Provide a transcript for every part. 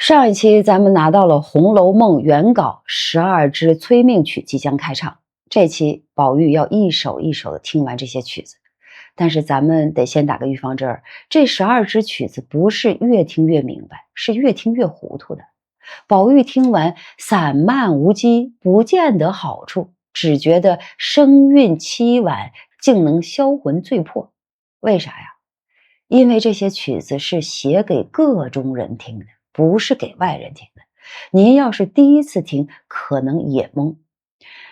上一期咱们拿到了《红楼梦》原稿12支催命曲即将开唱，这期宝玉要一首一首的听完这些曲子。但是咱们得先打个预防针儿，这12支曲子不是越听越明白，是越听越糊涂的。宝玉听完散漫无稽，不见得好处，只觉得声韵凄婉，竟能销魂醉魄。为啥呀？因为这些曲子是写给各中人听的，不是给外人听的。您要是第一次听，可能也懵，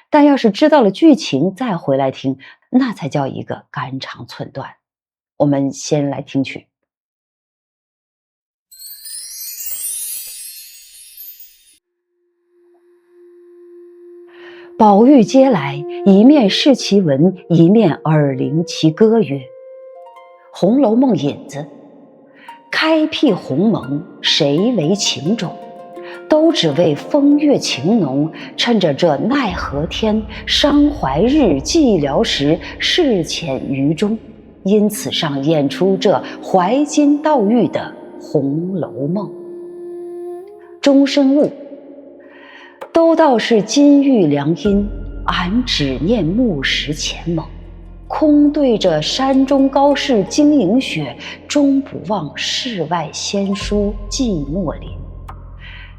但要是知道了剧情再回来听，那才叫一个肝肠寸断。我们先来听曲。宝玉接来，一面视其文，一面耳聆其歌曰：红楼梦引子，开辟鸿蒙，谁为情种？都只为风月情浓，趁着这奈何天，伤怀日，寂寥时，事浅于中，因此上演出这怀金悼玉的《红楼梦》。终身悟，都道是金玉良姻，俺只念木石前盟。空对着山中高士晶莹雪，终不忘世外仙姝寂寞林。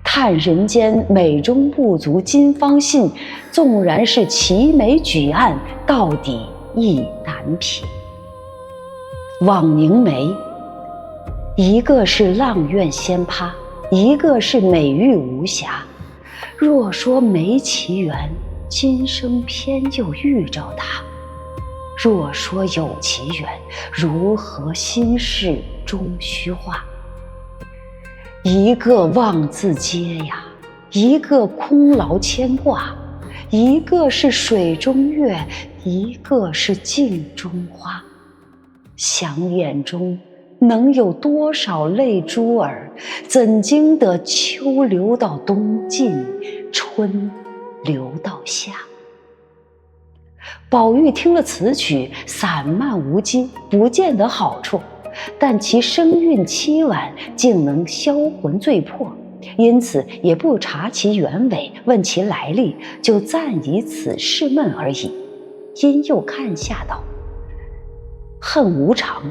叹人间美中不足今方信，纵然是齐眉举案，到底亦难平。枉凝眉，一个是阆苑仙葩，一个是美玉无瑕。若说没奇缘，今生偏又遇着他；若说有奇缘，如何心事终虚化？一个望自嗟呀，一个空劳牵挂，一个是水中月，一个是镜中花。想眼中能有多少泪珠儿？怎经得秋流到冬尽，春流到夏？宝玉听了此曲，散漫无稽，不见得好处，但其声韵凄婉，竟能销魂醉魄，因此也不查其原委，问其来历，就暂以此释闷而已。因又看下道：恨无常，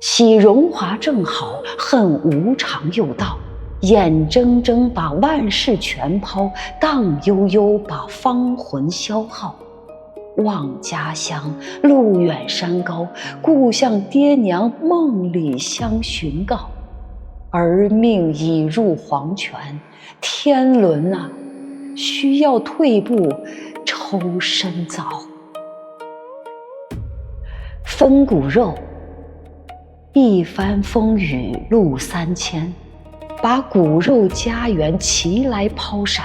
喜荣华正好，恨无常又到，眼睁睁把万事全抛，荡悠悠把芳魂消耗。望家乡，路远山高，故向爹娘梦里相寻告。儿命已入黄泉，天伦啊，需要退步抽身早。分骨肉，一番风雨路3000，把骨肉家园齐来抛闪，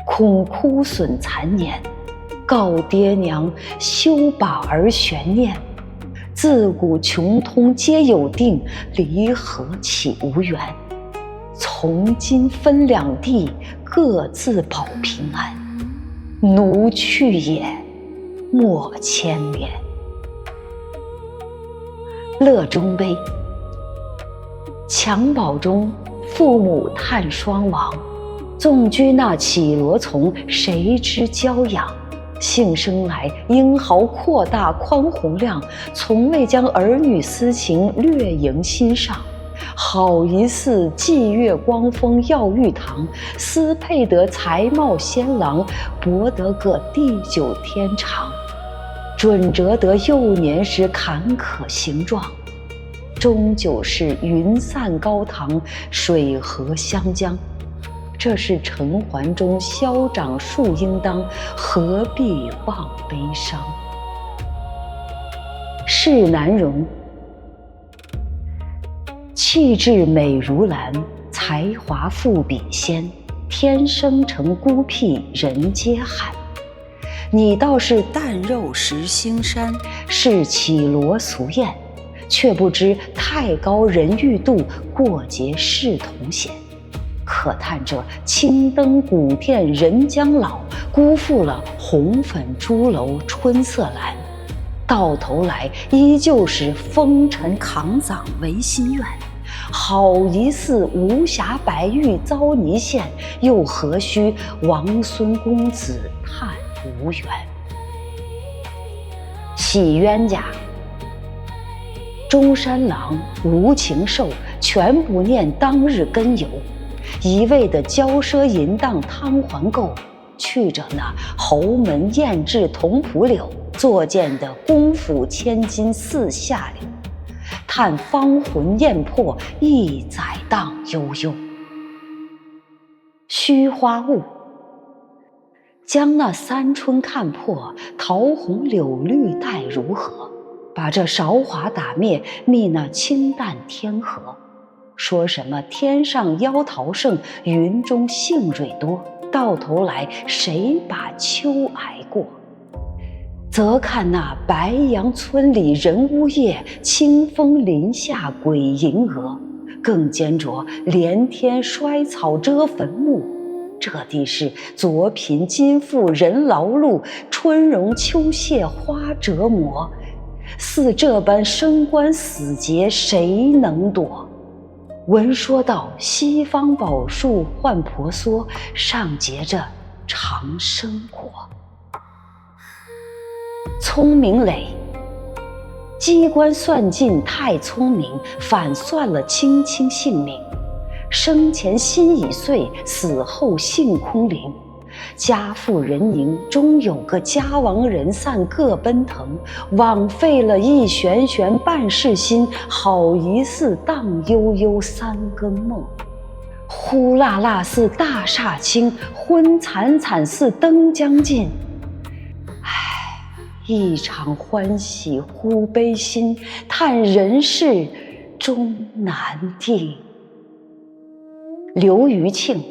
恐枯损残年，告爹娘休把儿悬念。自古穷通皆有定，离合岂无缘？从今分两地，各自保平安。奴去也，莫牵连。乐中悲，襁褓中父母叹双亡，纵居那绮罗丛，谁知娇养？幸生来英豪阔大宽宏量，从未将儿女私情略萦心上。好一似霁月光风耀玉堂，斯配得才貌仙郎，博得个地久天长。准折得幼年时坎坷形状，终究是云散高堂，水合湘江。这是尘寰中消长树应当，何必忘悲伤？世难容，气质美如兰，才华富比仙，天生成孤僻人皆罕。你倒是淡肉食腥膻，是绮罗俗艳，却不知太高人欲度，过节世同险。可叹这青灯古殿人将老，辜负了红粉朱楼春色阑。到头来依旧是风尘扛掌为心愿，好一似无暇白玉遭泥陷，又何须王孙公子叹无缘。洗冤家，中山狼、无情兽全不念当日根由，一味的骄奢淫荡贪还垢，去着那侯门燕至同蒲柳，作践的公府千金似下流，叹芳魂艳魄，一载荡悠悠。虚花雾，将那三春看破，桃红柳绿待如何？把这韶华打灭，觅那清淡天河。说什么天上妖桃盛，云中杏蕊多，到头来谁把秋挨过？则看那白杨村里人呜咽，清风林下鬼吟蛾，更兼着连天衰草遮坟墓。这地是昨贫今富人劳碌，春荣秋谢花折磨。似这般升官死劫，谁能躲？闻说道西方宝树换婆娑，上结着长生果。聪明磊，机关算尽太聪明，反算了卿卿性命。生前心已碎，死后性空灵。家富人宁，终有个家亡人散各奔腾，枉费了一旋旋半世心，好一似荡悠悠三更梦。呼啦啦似大厦倾，昏惨惨似灯将尽。一场欢喜忽悲心，叹人世终难定。刘余庆，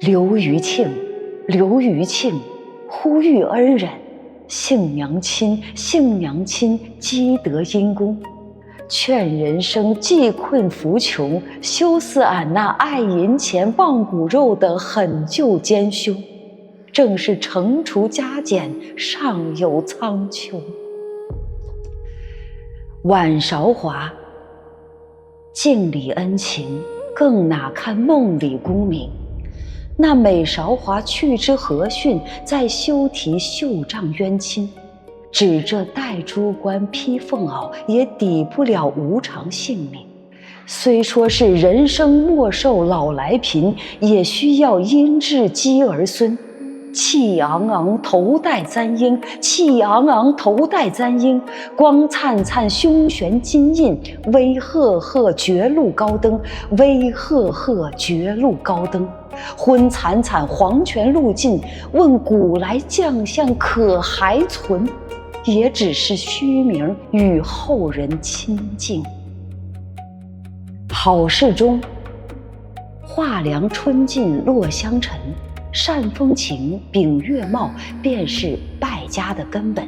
刘余庆，刘余庆，忽遇恩人，幸娘亲，幸娘亲，积德因公。劝人生济困扶穷，休似俺那爱银钱忘骨肉的狠救奸凶。正是惩除加减，尚有苍穹。晚韶华，镜里恩情，更哪堪梦里功名？那美韶华去之何逊，在休提袖帐冤亲。指着戴珠冠披凤袄，也抵不了无常性命。虽说是人生莫寿老来贫，也需要因智积儿孙。气昂昂头戴簪缨，气昂昂头戴簪缨，光灿灿胸悬金印，威赫赫绝路高登，威赫赫绝路高登。昏惨惨黄泉路尽，问古来将相可还存？也只是虚名，与后人亲近。好事中，画梁春尽落香尘，善风情，秉月貌，便是败家的根本。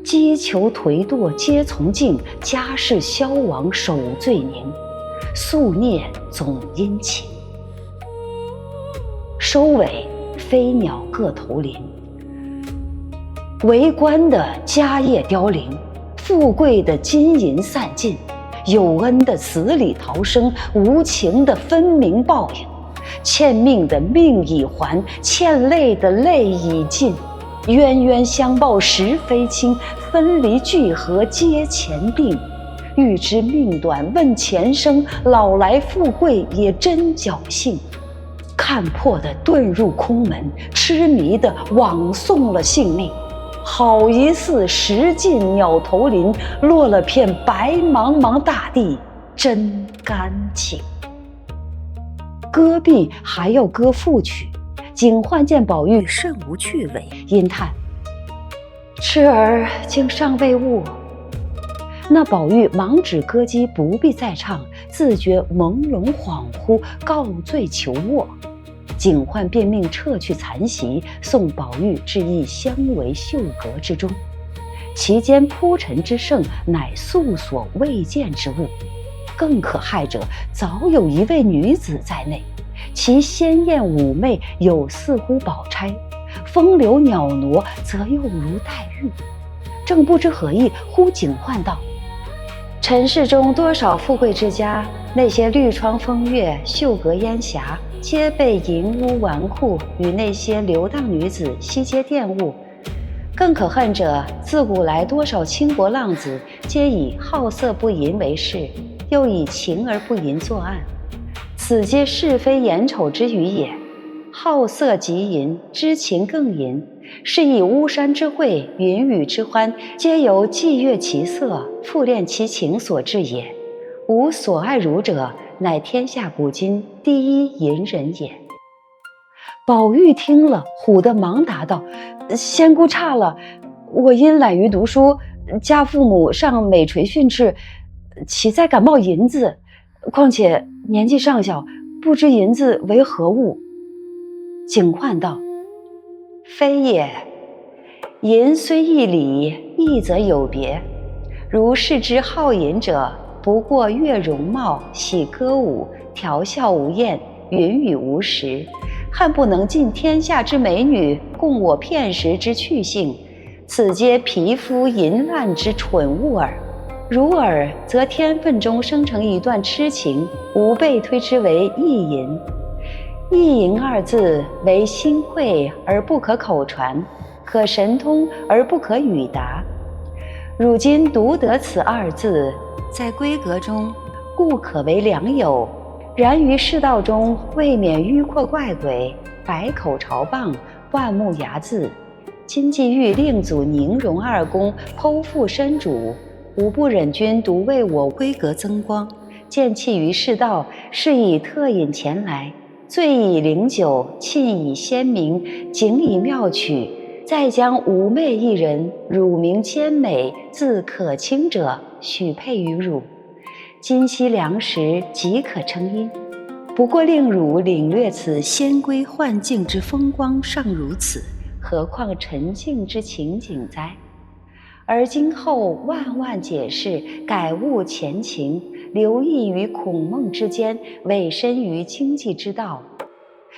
击球颓堕皆从境，家世消亡守罪宁。宿孽总殷勤。收尾，飞鸟各投林。为官的家业凋零，富贵的金银散尽，有恩的死里逃生，无情的分明报应。欠命的命已还，欠泪的泪已尽。冤冤相报实非轻，分离聚合皆前定。欲知命短问前生，老来富贵也真侥幸。看破的遁入空门，痴迷的枉送了性命。好一似石尽鸟投林，落了片白茫茫大地，真干净。歌毕还要歌副曲，警幻见宝玉甚无趣味，因叹：“痴儿竟尚未悟。”那宝玉忙止歌姬不必再唱，自觉朦胧恍惚，告罪求卧。警幻便命撤去残席，送宝玉至一香帷绣阁之中，其间铺陈之盛，乃素所未见之物。更可骇者，早有一位女子在内，其鲜艳妩媚，有似乎宝钗，风流袅娜，则又如黛玉。正不知何意，忽警幻道：“尘世中多少富贵之家，那些绿窗风月、绣阁烟霞，皆被淫污纨绔与那些流荡女子悉皆玷污。更可恨者，自古来多少倾国浪子，皆以好色不淫为事，又以情而不淫作案，此皆是非眼丑之语也。好色即淫，知情更淫，是以巫山之会、云雨之欢，皆由伎乐其色、复恋其情所致也。吾所爱汝者，乃天下古今第一淫人也。宝玉听了，唬得忙答道：“仙姑差了，我因懒于读书，家父母上美垂训斥，岂在敢冒银子？况且年纪尚小，不知银子为何物。”警幻道：“非也，淫虽一理，义则有别。如视之好淫者，不过悦容貌，喜歌舞，调笑无厌，云雨无时，恨不能尽天下之美女，供我片时之趣性，此皆皮肤淫烂之蠢物耳。如尔，则天分中生成一段痴情，吾辈推之为意淫。意淫二字，为心会而不可口传，可神通而不可语达。如今独得此二字，在闺阁中，故可为良友；然于世道中，未免迂阔怪诡，百口嘲谤，万目睚眦。今既欲令祖宁荣二公剖腹深主，吾不忍君独为我闺阁增光，见弃于世道，是以特引前来。醉以灵酒，沁以鲜茗，景以妙曲，再将妩媚一人，乳名兼美，字可卿者，许配于汝。今夕良时，即可成姻。不过令汝领略此仙闺幻境之风光尚如此，何况沉静之情景哉？而今后万万解释，改悟前情，留意于孔孟之间，委身于经济之道。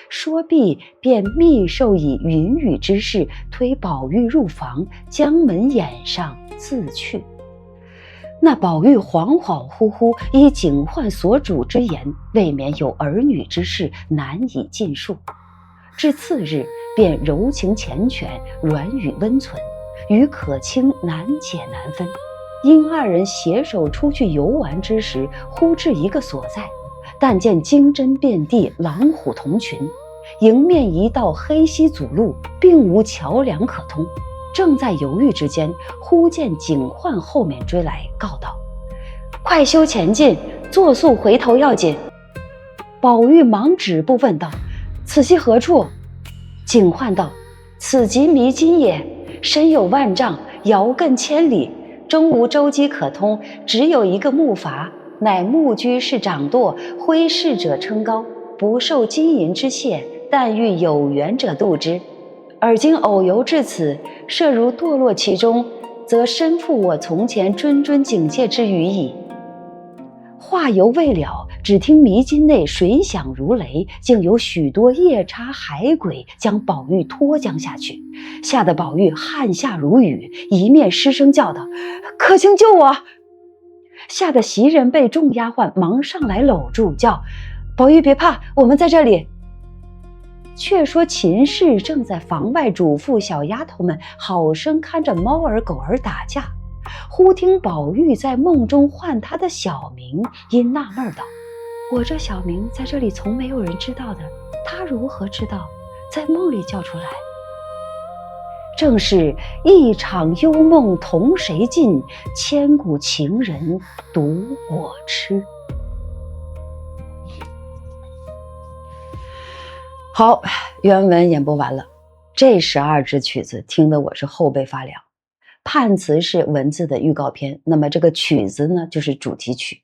说毕，便密授以云雨之事，推宝玉入房，将门掩上，自去。那宝玉恍恍惚惚，依警幻所主之言，未免有儿女之事，难以尽述。至次日，便柔情缱绻，软语温存，与可卿难解难分。因二人携手出去游玩之时，忽至一个所在，但见金针遍地，狼虎同群，迎面一道黑溪阻路，并无桥梁可通。正在犹豫之间，忽见警幻后面追来，告道：“快休前进，作速回头要紧。”宝玉忙止步问道：“此系何处？”警幻道：“此即迷津也，深有万丈，遥亘千里，中无舟机可通，只有一个木筏，乃木居士掌舵，挥事者称高，不受金银之谢，但欲有缘者渡之。而今偶游至此，设如堕落其中，则身负我从前谆谆警戒之语矣。”话犹未了，只听迷津内水响如雷，竟有许多夜叉海鬼将宝玉拖将下去，吓得宝玉汗下如雨，一面失声叫道：“可卿救我！”吓得袭人被众丫鬟忙上来搂住，叫：“宝玉别怕，我们在这里。”却说秦氏正在房外嘱咐小丫头们好生看着猫儿狗儿打架，忽听宝玉在梦中唤他的小名，因纳闷道：“我这小名在这里从没有人知道的，他如何知道在梦里叫出来？”正是一场幽梦同谁尽，千古情人独我痴。好，原文演播完了。这12支曲子听得我是后背发凉。判词是文字的预告片，那么这个曲子呢，就是主题曲，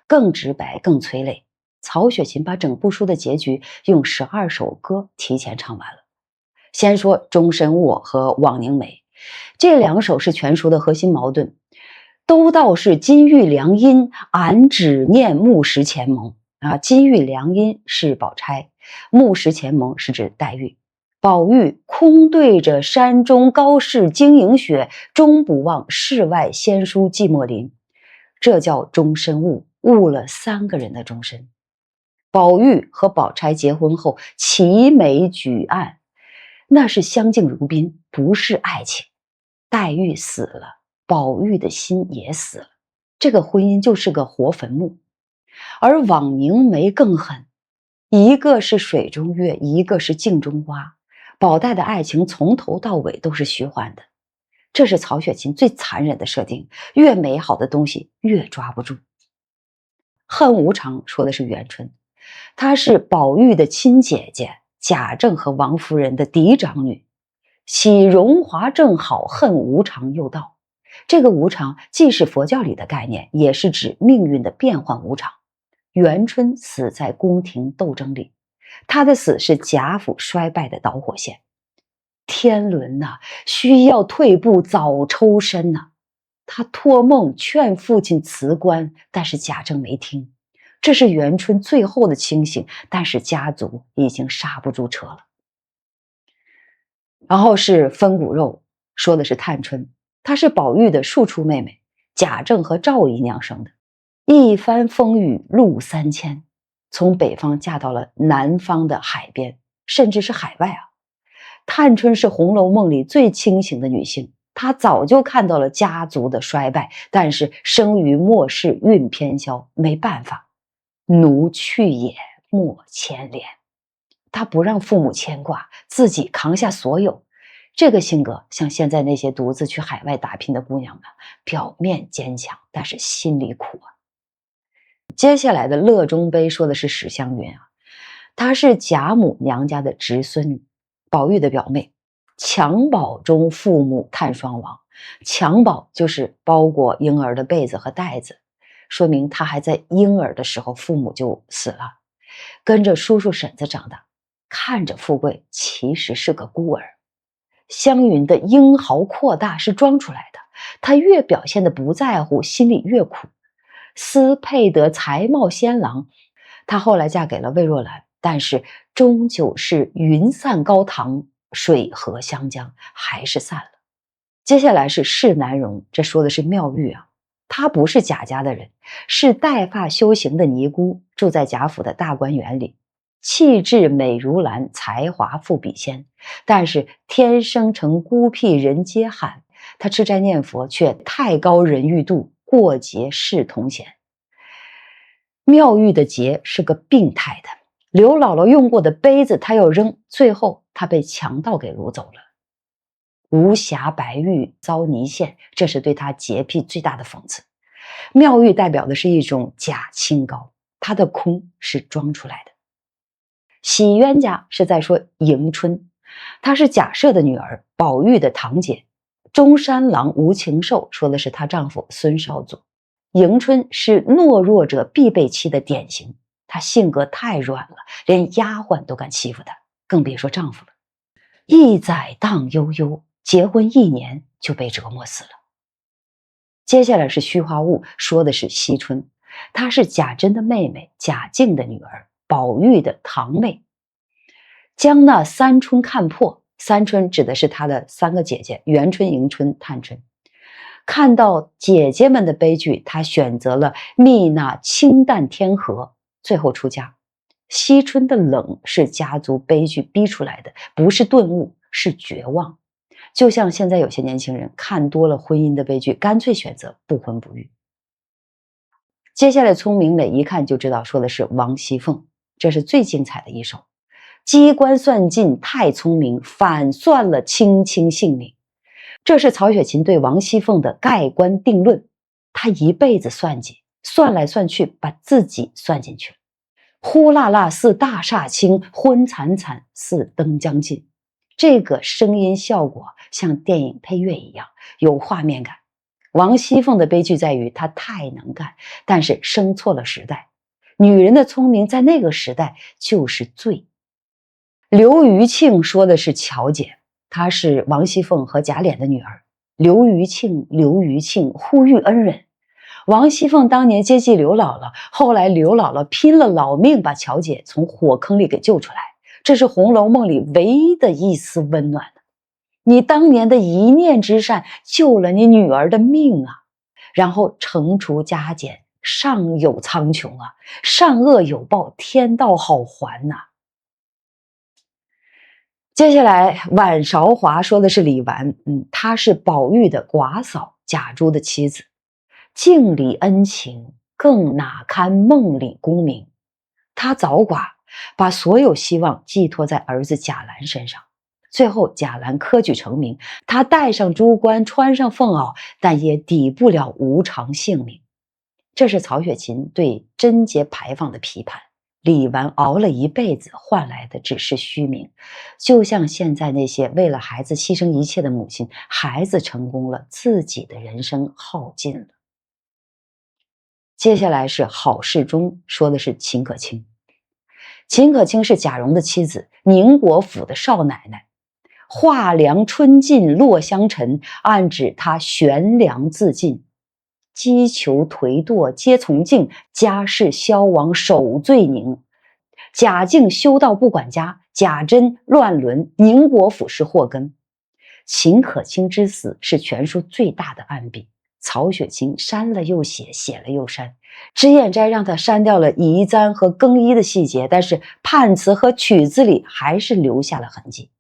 更直白更催泪。曹雪芹把整部书的结局用12首歌提前唱完了。先说终身卧和枉凝眉，这2首是全书的核心矛盾，都道是金玉良姻，俺只念木石前盟啊。金玉良姻是宝钗，木石前盟是指黛玉。宝玉空对着山中高士晶莹雪，终不忘世外仙姝寂寞林。这叫终身误，误了3个人的终身。宝玉和宝钗结婚后齐眉举案，那是相敬如宾，不是爱情。黛玉死了，宝玉的心也死了，这个婚姻就是个活坟墓。而枉凝眉更狠，一个是水中月，一个是镜中花，宝黛的爱情从头到尾都是虚幻的。这是曹雪芹最残忍的设定，越美好的东西越抓不住。恨无常说的是元春，她是宝玉的亲姐姐，贾政和王夫人的嫡长女，喜荣华正好，恨无常又到。这个无常既是佛教里的概念，也是指命运的变幻无常。元春死在宫廷斗争里，她的死是贾府衰败的导火线。天伦呐，需要退步，早抽身呐。他托梦劝父亲辞官，但是贾政没听。这是元春最后的清醒，但是家族已经刹不住车了。然后是分骨肉，说的是探春，她是宝玉的庶出妹妹，贾政和赵姨娘生的。一番风雨路3000，从北方嫁到了南方的海边，甚至是海外啊。探春是《红楼梦》里最清醒的女性，她早就看到了家族的衰败，但是生于末世，运偏消，没办法，奴去也莫牵连。她不让父母牵挂，自己扛下所有。这个性格像现在那些独自去海外打拼的姑娘们，表面坚强，但是心里苦啊。接下来的乐中悲说的是史湘云啊，她是贾母娘家的侄孙女，宝玉的表妹，襁褓中父母叹双亡。襁褓就是包裹婴儿的被子和袋子，说明她还在婴儿的时候父母就死了，跟着叔叔婶子长大，看着富贵，其实是个孤儿。湘云的英豪阔大是装出来的，她越表现的不在乎，心里越苦。斯配得才貌仙郎，她后来嫁给了魏若兰，但是终究是云散高堂，水合湘江，还是散了。接下来是世难容，这说的是妙玉啊，她不是贾家的人，是带发修行的尼姑，住在贾府的大观园里，气质美如兰，才华富比仙，但是天生成孤僻，人皆罕。她吃斋念佛，却太高人欲度，过节视同嫌。妙玉的节是个病态的，刘姥姥用过的杯子她要扔，最后她被强盗给掳走了。无瑕白玉遭泥陷，这是对她洁癖最大的讽刺。妙玉代表的是一种假清高，她的空是装出来的。喜冤家是在说迎春，她是贾赦的女儿，宝玉的堂姐。中山狼无情兽说的是她丈夫孙绍祖。迎春是懦弱者必备妻的典型，她性格太软了，连丫鬟都敢欺负她，更别说丈夫了。一载荡悠悠，结婚1年就被折磨死了。接下来是虚华物，说的是惜春，她是贾珍的妹妹，贾静的女儿，宝玉的堂妹。将那三春看破，三春指的是她的3个姐姐，元春、迎春、探春。看到姐姐们的悲剧，她选择了觅那清淡天和，最后出家。惜春的冷是家族悲剧逼出来的，不是顿悟，是绝望。就像现在有些年轻人看多了婚姻的悲剧，干脆选择不婚不育。接下来聪明磊一看就知道说的是王熙凤，这是最精彩的一首。机关算尽太聪明，反算了卿卿性命。这是曹雪芹对王熙凤的盖棺定论，他一辈子算计，算来算去，把自己算进去了。呼啦啦似大厦倾，昏惨惨似灯将尽。这个声音效果像电影配乐一样，有画面感。王熙凤的悲剧在于她太能干，但是生错了时代。女人的聪明在那个时代就是罪。刘余庆说的是巧姐，她是王熙凤和贾琏的女儿。刘余庆呼吁恩人。王熙凤当年接济刘姥姥，后来刘姥姥拼了老命把巧姐从火坑里给救出来，这是《红楼梦》里唯一的一丝温暖。你当年的一念之善救了你女儿的命啊！然后惩处加减，上有苍穹啊，善恶有报，天道好还呐。接下来晚韶华说的是李纨，她是宝玉的寡嫂贾珠的妻子，镜里恩情，更哪堪梦里功名。她早寡，把所有希望寄托在儿子贾兰身上。最后贾兰科举成名，他戴上珠冠，穿上凤袄，但也抵不了无常性命。这是曹雪芹对贞节牌坊的批判。李纨熬了一辈子，换来的只是虚名，就像现在那些为了孩子牺牲一切的母亲，孩子成功了，自己的人生耗尽了。接下来是好事中，说的是秦可卿。秦可卿是贾蓉的妻子，宁国府的少奶奶。画梁春尽落香尘，暗指她悬梁自尽。击球颓堕皆从镜，家事消亡守罪宁。贾敬修道不管家，贾珍乱伦，宁国府是祸根。秦可卿之死是全书最大的暗笔，曹雪芹删了又写，写了又删。脂砚斋让他删掉了移簪和更衣的细节，但是判词和曲子里还是留下了痕迹。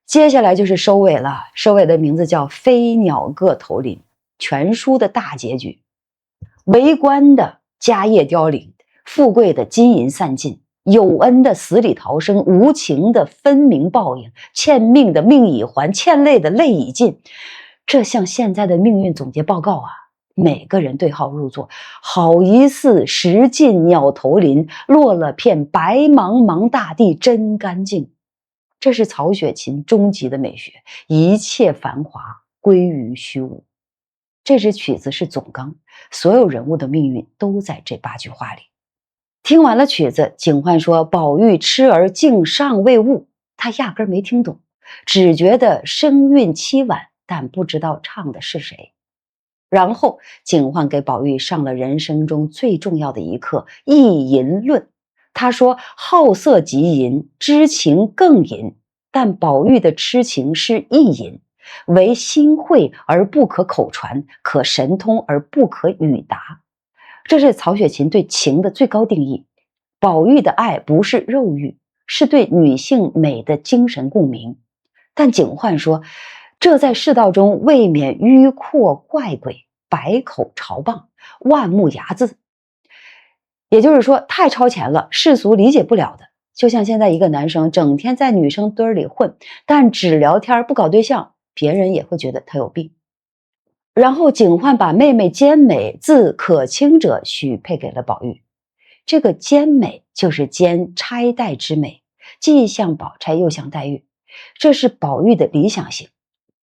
接下来就是收尾了，收尾的名字叫飞鸟各投林，全书的大结局。为官的家业凋零，富贵的金银散尽，有恩的死里逃生，无情的分明报应，欠命的命已还，欠泪的泪已尽。这像现在的命运总结报告啊，每个人对号入座，好疑似石尽鸟投林，落了片白茫茫大地真干净。这是曹雪芹终极的美学，一切繁华归于虚无。这支曲子是总纲，所有人物的命运都在这8句话里。听完了曲子，警幻说宝玉痴儿竟尚未悟，他压根没听懂，只觉得声韵凄婉，但不知道唱的是谁。然后警幻给宝玉上了人生中最重要的一课——意淫论。他说好色即淫，知情更淫，但宝玉的痴情是意淫，为心会而不可口传，可神通而不可语达。这是曹雪芹对情的最高定义。宝玉的爱不是肉欲，是对女性美的精神共鸣。但警幻说，这在世道中未免迂阔怪诡，百口嘲谤，万目睚眦。也就是说，太超前了，世俗理解不了的。就像现在一个男生整天在女生堆里混，但只聊天不搞对象，别人也会觉得他有病。然后警幻把妹妹兼美字可卿者许配给了宝玉。这个兼美就是兼钗黛之美，既像宝钗又像黛玉，这是宝玉的理想型，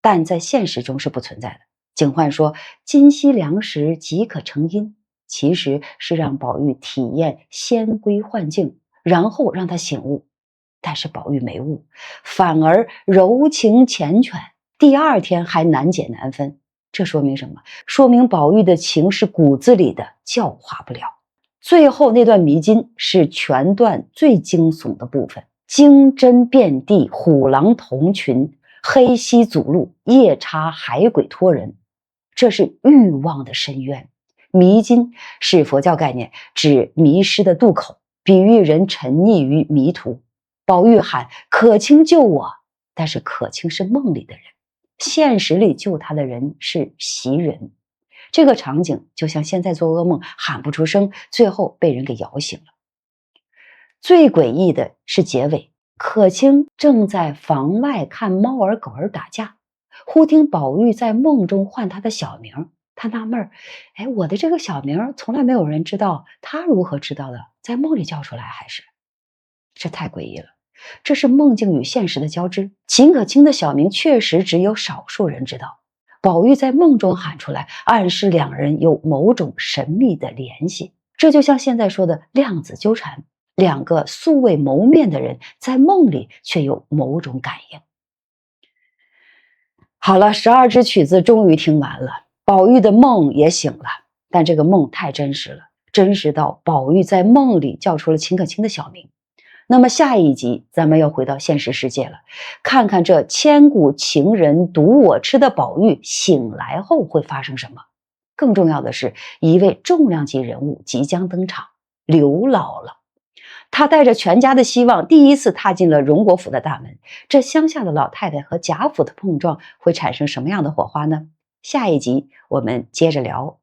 但在现实中是不存在的。警幻说今夕良时即可成姻，其实是让宝玉体验仙归幻境，然后让他醒悟。但是宝玉没悟，反而柔情缱绻，第2天还难解难分。这说明什么？说明宝玉的情是骨子里的，教化不了。最后那段迷津是全段最惊悚的部分，经针遍地，虎狼同群，黑溪阻路，夜叉海鬼托人。这是欲望的深渊。迷津是佛教概念，指迷失的渡口，比喻人沉溺于迷途。宝玉喊可卿救我，但是可卿是梦里的人，现实里救他的人是袭人。这个场景就像现在做噩梦喊不出声，最后被人给摇醒了。最诡异的是结尾，可卿正在房外看猫儿狗儿打架，忽听宝玉在梦中唤他的小名，他纳闷，我的这个小名从来没有人知道，他如何知道的？在梦里叫出来还是？这太诡异了，这是梦境与现实的交织。秦可卿的小名确实只有少数人知道，宝玉在梦中喊出来，暗示两人有某种神秘的联系。这就像现在说的量子纠缠，两个素未谋面的人在梦里却有某种感应。好了，12支曲子终于听完了，宝玉的梦也醒了，但这个梦太真实了，真实到宝玉在梦里叫出了秦可卿的小名。那么下一集咱们要回到现实世界了，看看这千古情人独我痴的宝玉醒来后会发生什么。更重要的是，一位重量级人物即将登场，刘姥姥。她带着全家的希望，第一次踏进了荣国府的大门。这乡下的老太太和贾府的碰撞会产生什么样的火花呢？下一集我们接着聊。